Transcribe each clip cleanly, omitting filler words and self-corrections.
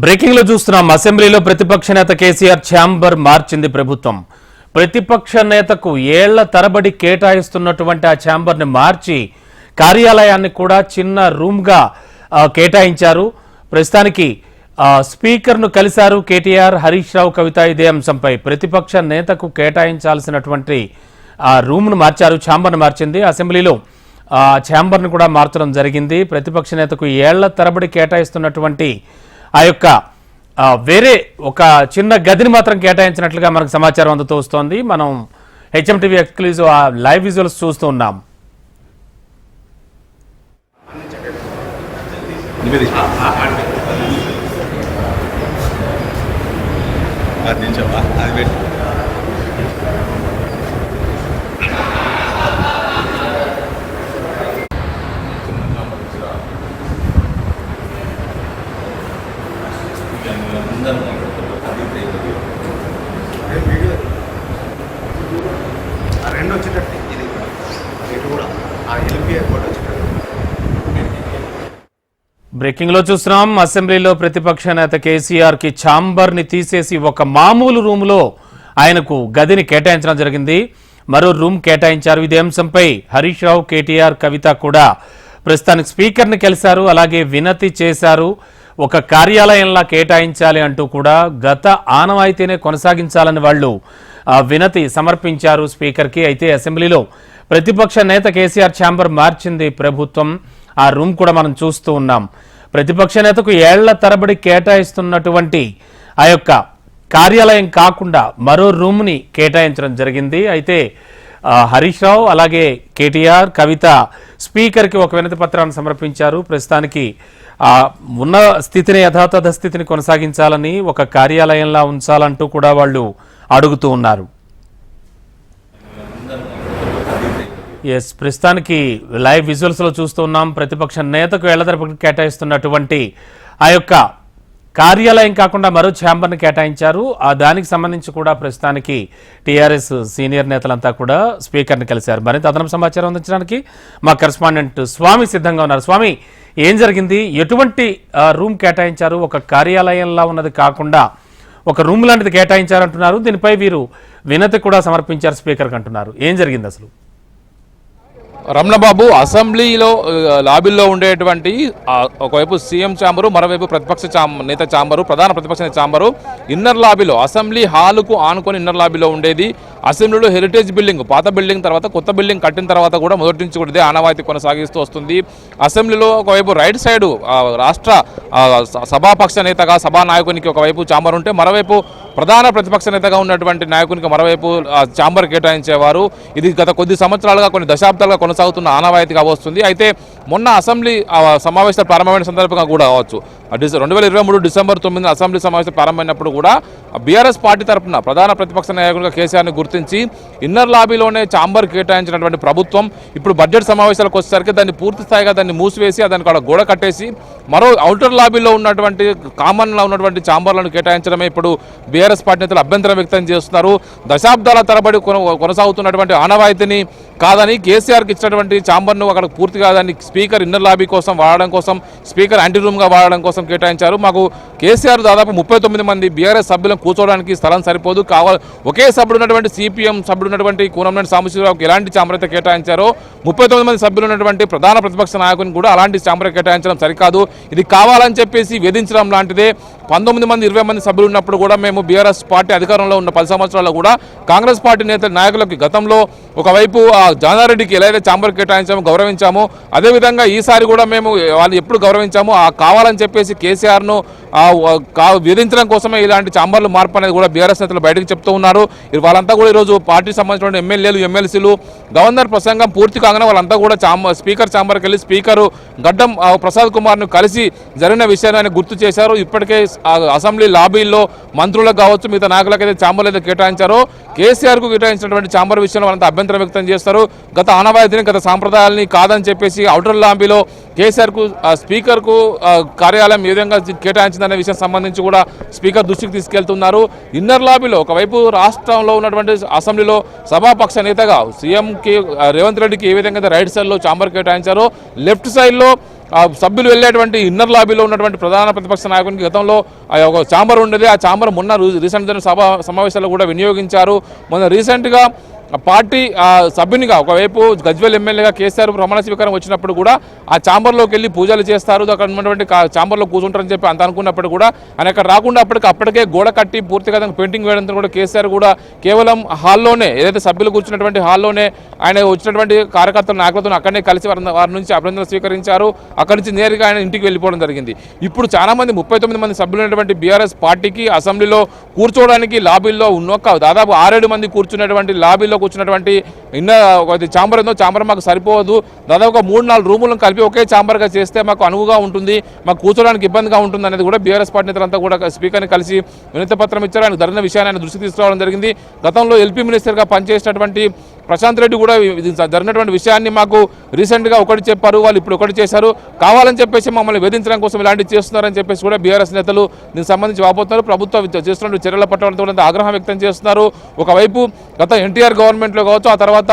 Breaking లో చూస్తున్నాం. అసెంబ్లీలో ప్రతిపక్ష నేత కేసీఆర్ ఛాంబర్ మార్చింది ప్రభుత్వం. ప్రతిపక్ష నేతకు ఏళ్ల తరబడి కేటాయిస్తున్నటువంటి ఆ ఛాంబర్ ని మార్చి కార్యాలయాన్ని కూడా చిన్న రూమ్ గా కేటాయించారు. ప్రస్తుతానికి స్పీకర్ ను కలిశారు కేటీఆర్, హరీష్ రావు, కవిత. ఇదే అంశంపై ప్రతిపక్ష నేతకు కేటాయించాల్సినటువంటి రూమ్ ను మార్చారు, ఛాంబర్ ను మార్చింది. అసెంబ్లీలో ఛాంబర్ ను కూడా మార్చడం జరిగింది. ప్రతిపక్ష నేతకు ఏళ్ల తరబడి కేటాయిస్తున్నటువంటి ఆ యొక్క వేరే ఒక చిన్న గదిని మాత్రం కేటాయించినట్లుగా మనకు సమాచారం అందుతూ వస్తోంది. మనం హెచ్ఎంటీవీ ఎక్స్క్లూజివ్ లైవ్ విజువల్స్ చూస్తూ ఉన్నాం. రెండు వచ్చేటట్టు ఇది ఇటు కూడా ఆ ఎల్పీ ఎయిర్పోర్ట్ వచ్చేటట్టు. బ్రేకింగ్ లో చూస్తున్నాం. అసెంబ్లీలో ప్రతిపక్ష నేత కేసీఆర్ కి ఛాంబర్ ని తీసేసి ఒక మామూలు రూమ్ లో ఆయనకు గదిని కేటాయించడం జరిగింది. మరో రూమ్ కేటాయించారు. ఇదే అంశంపై హరీష్ రావు, కేటీఆర్, కవిత కూడా ప్రస్తుతానికి స్పీకర్ ని కలిశారు, అలాగే వినతి చేశారు. ఒక కార్యాలయంలా కేటాయించాలి అంటూ కూడా గత ఆనవాయితీనే కొనసాగించాలని వాళ్ళు వినతి సమర్పించారు స్పీకర్ కి. అయితే అసెంబ్లీలో ప్రతిపక్ష నేత కేసీఆర్ ఛాంబర్ మార్చింది ప్రభుత్వం. ఆ రూమ్ కూడా మనం చూస్తూ ఉన్నాం. ప్రతిపక్ష నేతకు ఏళ్ల తరబడి కేటాయిస్తున్నటువంటి ఆ యొక్క కార్యాలయం కాకుండా మరో రూమ్ ని కేటాయించడం జరిగింది. అయితే హరీష్ రావు, అలాగే కేటీఆర్, కవిత స్పీకర్ కి ఒక వినతి పత్రాన్ని సమర్పించారు. ప్రస్తుతానికి ఉన్న స్థితిని, యథాతథ స్థితిని కొనసాగించాలని, ఒక కార్యాలయంలా ఉంచాలంటూ కూడా వాళ్ళు అడుగుతూ ఉన్నారు. ఎస్, ప్రస్తుతానికి లైవ్ విజువల్స్ లో చూస్తూ ఉన్నాం. ప్రతిపక్ష నేతకు ఏళ్ల తరబడి కేటాయిస్తున్నటువంటి ఆ యొక్క కార్యాలయం కాకుండా మరో ఛాంబర్ని కేటాయించారు. దానికి సంబంధించి కూడా ప్రస్తుతానికి టీఆర్ఎస్ సీనియర్ నేతలంతా కూడా స్పీకర్ని కలిశారు. మరింత అదనపు సమాచారం అందించడానికి మా కరెస్పాండెంట్ స్వామి సిద్ధంగా ఉన్నారు. స్వామి, ఏం జరిగింది? ఎటువంటి రూమ్ కేటాయించారు? ఒక కార్యాలయంలా ఉన్నది కాకుండా ఒక రూమ్ లాంటిది కేటాయించారంటున్నారు. దీనిపై వీరు వినతి కూడా సమర్పించారు స్పీకర్కి అంటున్నారు. ఏం జరిగింది అసలు? రమణబాబు, అసెంబ్లీలో లాబీల్లో ఉండేటువంటి ఒకవైపు సీఎం ఛాంబరు, మరోవైపు ప్రతిపక్ష నేత ఛాంబరు, ప్రధాన ప్రతిపక్ష నేత ఛాంబరు ఇన్నర్ లాబీలో, అసెంబ్లీ హాలుకు ఆనుకొని ఇన్నర్ లాబీలో ఉండేది. అసెంబ్లీలో హెరిటేజ్ బిల్డింగ్, పాత బిల్డింగ్ తర్వాత కొత్త బిల్డింగ్ కట్టిన తర్వాత కూడా మొదటి నుంచి కూడా ఇదే ఆనవాయితీ కొనసాగిస్తూ వస్తుంది. అసెంబ్లీలో ఒకవైపు రైట్ సైడ్ రాష్ట్ర సభాపక్ష నేతగా, సభానాయకునికి ఒకవైపు ఛాంబర్ ఉంటే, మరోవైపు ప్రధాన ప్రతిపక్ష నేతగా ఉన్నటువంటి నాయకునికి మరోవైపు ఛాంబర్ కేటాయించేవారు. ఇది గత కొద్ది సంవత్సరాలుగా, కొన్ని దశాబ్దాలుగా కొనసాగుతున్న ఆనవాయితీగా వస్తుంది. అయితే మొన్న అసెంబ్లీ సమావేశాలు ప్రారంభమైన సందర్భంగా కూడా కావచ్చు, 2023 డిసెంబర్ 9 అసెంబ్లీ సమావేశం ప్రారంభమైనప్పుడు కూడా బీఆర్ఎస్ పార్టీ తరఫున ప్రధాన ప్రతిపక్ష నాయకుడిగా కేసీఆర్ని గుర్తించి ఇన్నర్ లాబీలోనే ఛాంబర్ కేటాయించినటువంటి ప్రభుత్వం ఇప్పుడు బడ్జెట్ సమావేశాలకు వచ్చేసరికి దాన్ని పూర్తి స్థాయిగా దాన్ని మూసివేసి, దానికి కూడా గోడ కట్టేసి మరో ఔటర్ లాబీలో ఉన్నటువంటి కామన్లో ఉన్నటువంటి ఛాంబర్లను కేటాయించడమే ఇప్పుడు బీఆర్ఎస్ పార్టీ నేతలు అభ్యంతరం వ్యక్తం చేస్తున్నారు. దశాబ్దాల తరబడి కొనసాగుతున్నటువంటి ఆనవాయితీని కాదని కేసీఆర్కి ఇచ్చినటువంటి ఛాంబర్ను అక్కడ పూర్తిగా దాన్ని స్పీకర్ ఇన్నర్ లాబీ కోసం వాడడం కోసం, స్పీకర్ యాంటీ రూమ్గా వాడడం కోసం కేటాయించారు. మాకు కేసీఆర్ దాదాపు 39 మంది బీఆర్ఎస్ సభ్యులను కూర్చోవడానికి స్థలం సరిపోదు, ఒకే సభ్యుడు ఉన్నటువంటి సిపిఎం సభ్యుడు ఉన్నటువంటి కూనంనేని సాంబశివరావుకి ఎలాంటి ఛాంబర్ అయితే కేటాయించారో 39 మంది సభ్యులు ఉన్నటువంటి ప్రధాన ప్రతిపక్ష నాయకుని కూడా అలాంటి ఛాంబర్ కేటాయించడం సరికాదు. ఇది కావాలని చెప్పేసి వేధించడం లాంటిదే. 19 మంది 20 మంది సభ్యులు ఉన్నప్పుడు కూడా మేము బీఆర్ఎస్ పార్టీ అధికారంలో ఉన్న 10 సంవత్సరాల్లో కూడా కాంగ్రెస్ పార్టీ నాయకులకి గతంలో ఒకవైపు జానారెడ్డికి ఎలా అయితే ఛాంబర్ కేటాయించామో, గౌరవించామో, అదేవిధంగా ఈసారి కూడా మేము వాళ్ళు ఎప్పుడు గౌరవించామో కావాలని చెప్పేసి కేసీఆర్ను వేధించడం కోసమే ఇలాంటి ఛాంబర్లు మార్పు అనేది కూడా బీఆర్ఎస్ నేతలు బయటకు చెప్తూ ఉన్నారు. వాళ్ళంతా కూడా ఈరోజు పార్టీకి సంబంధించిన ఎమ్మెల్యేలు, ఎమ్మెల్సీలు గవర్నర్ ప్రసంగం పూర్తి కాగానే వాళ్ళంతా కూడా స్పీకర్ ఛాంబర్కి వెళ్ళి స్పీకరు గడ్డం ప్రసాద్ కుమార్ను కలిసి జరిగిన విషయాన్ని గుర్తు చేశారు. ఇప్పటికే అసెంబ్లీ లాబీల్లో మంత్రులకు కావచ్చు, మిగతా నాయకులకు అయితే ఛాంబర్లు అయితే కేటాయించారో కేసీఆర్కు కేటాయించినటువంటి ఛాంబర్ విషయంలో వాళ్ళంతా అభ్యంతరం వ్యక్తం చేస్తారు. గత ఆనవాయితీని, గత సాంప్రదాయాలని కాదని చెప్పేసి ఔటర్ లాబీలో కేసీఆర్కు స్పీకర్కు కార్యాలయం ఏ విధంగా కేటాయించిందనే విషయం సంబంధించి కూడా స్పీకర్ దృష్టికి తీసుకెళ్తున్నారు. ఇన్నర్ లాబీలో ఒకవైపు రాష్ట్రంలో ఉన్నటువంటి అసెంబ్లీలో సభాపక్ష నేతగా సీఎంకి రేవంత్ రెడ్డికి ఏ విధంగా రైట్ సైడ్లో ఛాంబర్ కేటాయించారో, లెఫ్ట్ సైడ్లో సభ్యులు వెళ్ళేటువంటి ఇన్నర్ లాబీలో ఉన్నటువంటి ప్రధాన ప్రతిపక్ష నాయకునికి గతంలో ఒక ఛాంబర్ ఉండేది. ఆ ఛాంబర్ మొన్న రీసెంట్ సమావేశాల్లో కూడా వినియోగించారు. మొన్న రీసెంట్గా పార్టీ సభ్యునిగా ఒకవైపు గజ్వేల్ ఎమ్మెల్యేగా కేసీఆర్ ప్రమాణ స్వీకారం వచ్చినప్పుడు కూడా ఆ ఛాంబర్లోకి వెళ్ళి పూజలు చేస్తారు, అక్కడ ఉన్నటువంటి ఛాంబర్లో కూర్చుంటారని చెప్పి అంత అనుకున్నప్పుడు కూడా ఆయన అక్కడ రాకుండా అప్పటికే గోడ కట్టి పూర్తిగా పెయింటింగ్ వేయడంతో కూడా కేసీఆర్ కూడా కేవలం హాల్లోనే ఏదైతే సభ్యులు కూర్చున్నటువంటి హాల్లోనే ఆయన వచ్చినటువంటి కార్యకర్తల నాయకులతో అక్కడనే కలిసి వారి నుంచి అభినందనలు స్వీకరించారు. అక్కడి నుంచి నేరుగా ఆయన ఇంటికి వెళ్ళిపోవడం జరిగింది. ఇప్పుడు చాలా మంది 39 మంది సభ్యులు ఉన్నటువంటి బీఆర్ఎస్ పార్టీకి అసెంబ్లీలో కూర్చోవడానికి లాబీల్లో దాదాపు 6-7 మంది కూర్చున్నటువంటి లాబీలో కూర్చున్నటువంటి ఛాంబర్ ఉందో ఛాంబర్ మాకు సరిపోదు, దాదాపు 3-4 రూములను కలిపి ఒకే ఛాంబర్గా చేస్తే మాకు అనువుగా ఉంటుంది, మాకు కూర్చోడానికి ఇబ్బందిగా ఉంటుంది అనేది కూడా బీఆర్ఎస్ పార్టీ నేతలంతా కూడా స్పీకర్ని కలిసి వినతి పత్రం ఇచ్చారు. ఆయన జరిగిన విషయాన్ని ఆయన దృష్టికి తీసుకురావడం జరిగింది. గతంలో ఎల్పీ మినిస్టర్గా పనిచేసినటువంటి ప్రశాంత్ రెడ్డి కూడా జరిగినటువంటి విషయాన్ని మాకు రీసెంట్గా ఒకటి చెప్పారు, వాళ్ళు ఇప్పుడు ఒకటి చేశారు, కావాలని చెప్పేసి మమ్మల్ని వేధించడం కోసం ఇలాంటివి చేస్తున్నారని చెప్పేసి కూడా బీఆర్ఎస్ నేతలు దీనికి సంబంధించి వాపోతున్నారు. ప్రభుత్వం చేస్తున్న చర్యల పట్ల ఆగ్రహం వ్యక్తం చేస్తున్నారు. ఒకవైపు గత ఎన్టీఆర్ గవర్నమెంట్లో కావచ్చు, ఆ తర్వాత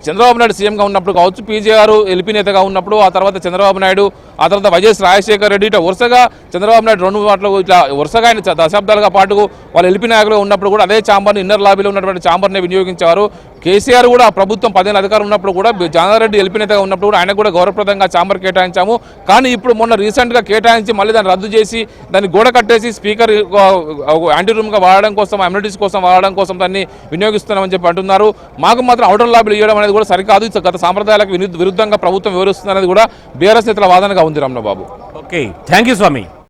చంద్రబాబు నాయుడు సీఎంగా ఉన్నప్పుడు కావచ్చు, పీజేఆర్ ఎల్పీ నేతగా ఉన్నప్పుడు, ఆ తర్వాత చంద్రబాబు నాయుడు, ఆ తర్వాత వైఎస్ రాజశేఖర్ రెడ్డి, ఇట్లా వరుసగా చంద్రబాబు నాయుడు 2 మాటలు ఇట్లా వరుసగా ఆయన దశాబ్దాలుగా పాటు వాళ్ళు ఎల్పీ నాయకులుగా ఉన్నప్పుడు కూడా అదే ఛాంబర్ని ఇన్నర్ లాబీలో ఉన్నటువంటి ఛాంబర్ని వినియోగించారు. కేసీఆర్ కూడా ప్రభుత్వం 10 ఏళ్ళ అధికారం ఉన్నప్పుడు కూడా జానారెడ్డి ఎల్పీ నేతగా ఉన్నప్పుడు కూడా ఆయన కూడా గౌరవప్రదంగా ఛాంబర్ కేటాయించాము. కానీ ఇప్పుడు మొన్న రీసెంట్గా కేటాయించి మళ్ళీ దాన్ని రద్దు చేసి దాన్ని గోడ కట్టేసి స్పీకర్ యాంటీ రూమ్గా వాడడం కోసం, అమ్యూనిటీస్ కోసం వాడడం కోసం దాన్ని వినియోగిస్తున్నామని చెప్పి అంటున్నారు. మాకు మాత్రం అవుటర్ లాబీలు ఇవ్వడం అనేది కూడా సరికాదు, గత సాంప్రదాయాలకు విరుద్ధంగా ప్రభుత్వం వివరిస్తుంది అనేది కూడా బీఆర్ఎస్ నేతల వాదనగా ఉంది. Ramana Babu. Okay, thank you Swamy.